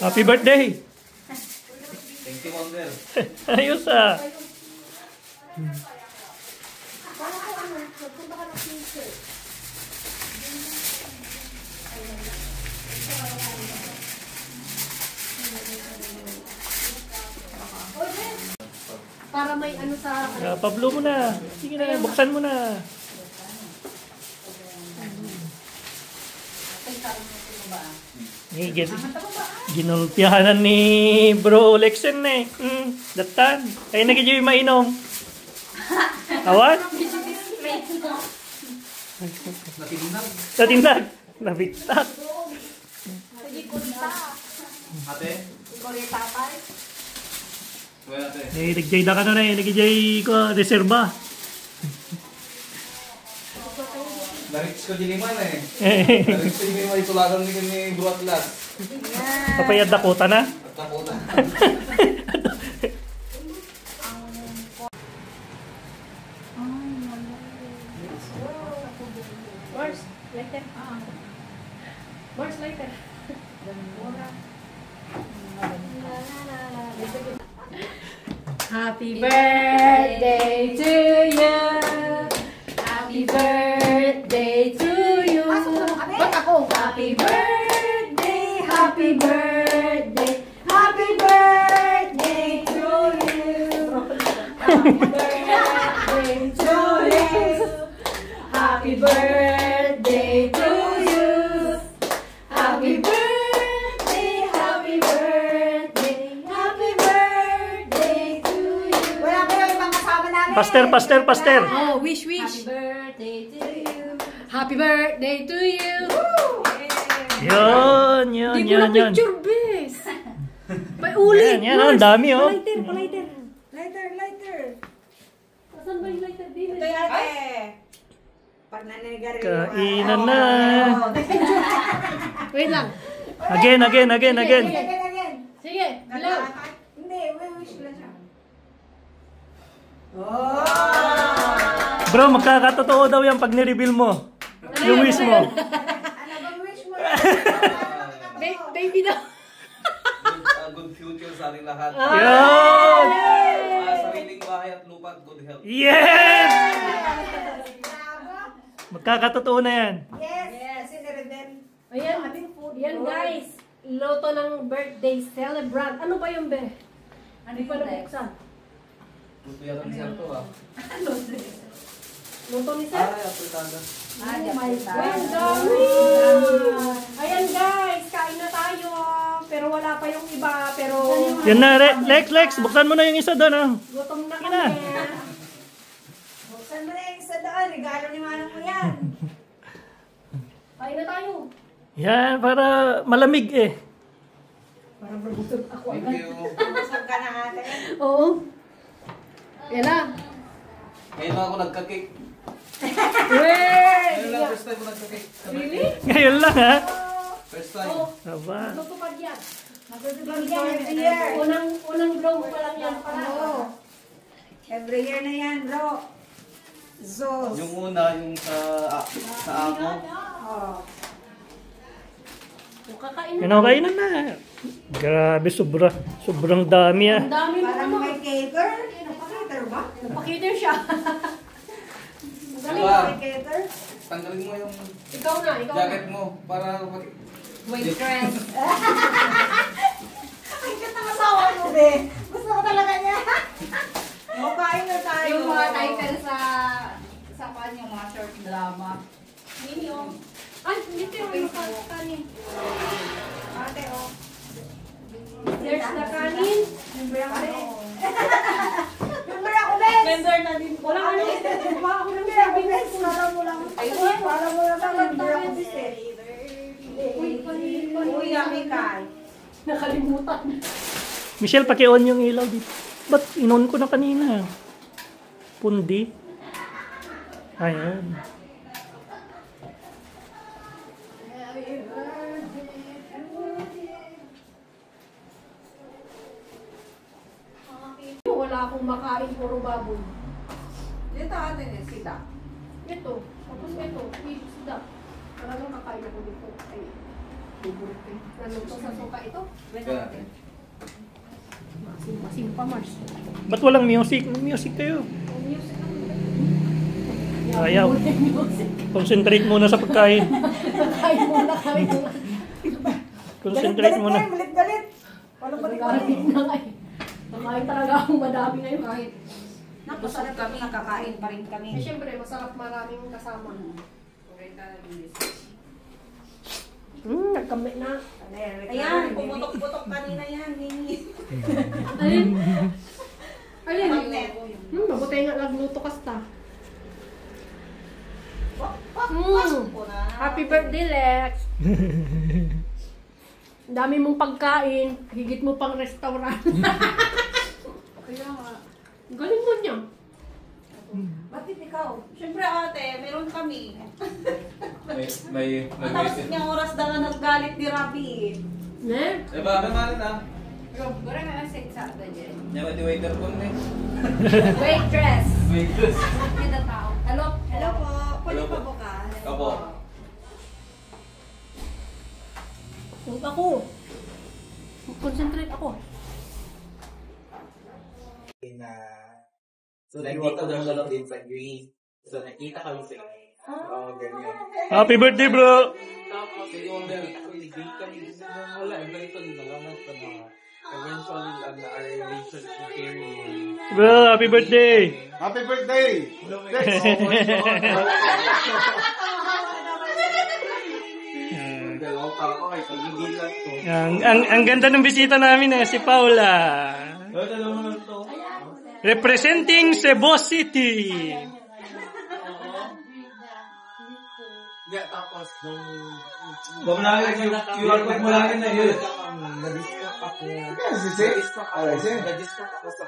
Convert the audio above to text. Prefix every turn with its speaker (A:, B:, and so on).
A: Happy birthday!
B: Thank you, Wonder.
A: Ayos ah.
C: Para may ano sa...
A: Pablo mo na. Sige na, buksan mo na. Ginulpiahanan ni Bro Lexen eh. Datan. Kaya nagiging mainom. Awan?
B: Natinag.
A: Natinag. Nabitak.
B: Ate?
C: Kulita pa.
B: Well, ate.
A: Nagjay na ka na eh. Nagjay ko reserva.
B: Narits ko diliman eh. Narits ko diliman itulagan ni Bro Atlas.
A: Papayad na kota na.
B: At nakuta.
C: Boris, lighter. Boris, lighter. Happy birthday to you. Happy birthday to you. Ba't ako? Happy birthday, happy birthday, happy birthday to you. Happy birthday to you. Happy birthday to you. Happy birthday, happy birthday, happy birthday to you.
D: Wala ba yung ibang kasama namin?
A: Pastor.
C: Oh, wish.
D: Happy birthday to you.
C: Happy birthday to you.
A: Yun.
C: Di ko na picture, bes. Paulit.
A: Yan, ang dami oh.
C: Palighter.
D: Lighter.
C: Saan ba yung lighter din?
D: Ito yan eh. Pag naninigarilyo.
A: Kainan na.
C: Wait lang.
A: Again.
D: Again.
C: Sige, bilang.
D: Hindi, wish lang siya.
A: Bro, magkakatotoo daw yan pag ni-reveal mo. Yung wish mo.
D: Ano bang wish mo?
C: Baby daw.
B: Good future sa ating lahat.
A: Yun!
B: Sariling bahay at lupa at good health.
A: Yes! Magkakatotoo na yan.
D: Yes, siniriden.
C: Ayan guys. Loto ng birthday celebrant. Ano ba yung be? Hindi pa nabuksan.
B: Luto yata ni Sir to ah.
C: Loto ni Sir?
B: Ay, apritada.
C: Oh my God. Ayan guys, kain na tayo. Pero wala pa yung iba. Pero
A: Yan na, Lex, buksan mo na yung isa doon. Oh.
C: gutom na
A: Ina.
C: kami.
D: Buksan mo na yung sa daan. Regalo ni manang mo yan.
C: Kain na tayo.
A: Yan, para malamig eh.
C: Parang nabusog ako
B: Thank
C: agad.
B: you.
D: Busog ka na ate.
C: Oo. Yan na.
B: Ngayon lang ako nagka-cake.
C: Wey!
B: Ngayon lang, first time ko nagka-cake.
C: Really?
A: Ngayon lang ha.
B: First time.
C: Oh,
A: Aba.
C: matutupad yan.
D: Matutupad yan every year.
C: Unang blow pa lang yan pala.
D: Oo. Every year na yan, bro. Zos.
B: Yung una, yung sa ako.
D: Oh.
C: Kung kakain na.
A: Kinakainan na. Grabe, sobrang dami ah.
C: Ang dami mo
D: Parang
C: naman.
D: may cater. Napa-cater ba?
C: Napakiter siya. Magaling.
B: Diba?
D: May cater?
B: Tanggalin mo yung
C: Ikaw na.
B: jacket mo para
C: Waitress.
D: Ay, cute ng asawa mo, be. Gusto ko talaga niya. Kain na tayo.
E: Yung mga title sa kanya, yung mga short drama.
C: Mini oh. Ay, hindi tayo may kanin.
D: Ate, oh.
C: There's the kanin.
D: Member ako, be. Member ako, be.
C: Member na din. Wala ka na. Kuha ako ng
D: Member ako, be.
C: service.
D: Para mo lang. Para mo lang. Member ako, be. Uy, yummy ka.
C: Nakalimutan.
A: Michelle, paki-on yung ilaw dito. Ba't inon ko na kanina? Pundi. Ayan.
C: Wala akong makain, puro baboy.
D: Dito atin eh, sila.
C: Ito. Tapos ito. Sida. Talagang kakain ako dito. Ay. Naluto sa suka ito.
B: Tignan natin.
C: Masim pa, Mars.
A: Ba't walang music? Music kayo.
C: Music ako.
A: Ayaw. Concentrate muna sa pagkain.
C: Kain muna kami.
A: Concentrate muna.
D: Galit-galit. Walang balik-balik.
C: Galit na nga eh. Nakain talaga akong madami ngayon kahit.
E: Napasarap kami, kakain pa rin kami.
C: Eh, syempre, masarap maraming kasama. Nagkamay na.
E: Ayan, pumutok-putok kanina yan, Nini.
C: Alin? Alin?
E: Magnet.
C: Mabuti nga nagluto kasta.
E: Pasok ko na.
C: Happy birthday, Lex! Ang dami mong pagkain, higit mo pang restaurant.
E: Kaya nga.
C: Galing mo niya.
E: Bakit ikaw? Siyempre ate, meron kami.
B: May
E: Matapos niyang oras na naggalit ni Rabi.
C: Ne?
B: Eh, baka naman na.
E: Goreng na sa isa ba dyan?
B: Nyama di waiter po na
E: Waitress.
B: Waitress.
E: Kita tao. Hello? Hello po. Pwede
B: Hello
E: pa
B: po.
E: po ka?
B: Opo.
C: Huwag ako. Concentrate ako.
F: So, nandito daw siya din sa Greece. So, nakita kami sila. Ganyan.
A: Happy birthday, bro!
F: Tapos, yung nag-date kami sa wala. Eventually, nalaman ko na eventually, our relationship period.
A: Bro, happy birthday!
B: Happy birthday!
F: Dalawang ako ay pagigilan ko.
A: Ang ganda ng bisita namin si Paula. Representing Cebu City.
F: Tapos, nung...
B: Huwag na lang yung QR code mo lang na yun.
F: Nag-discuss ako.
B: Nag-discuss ako sa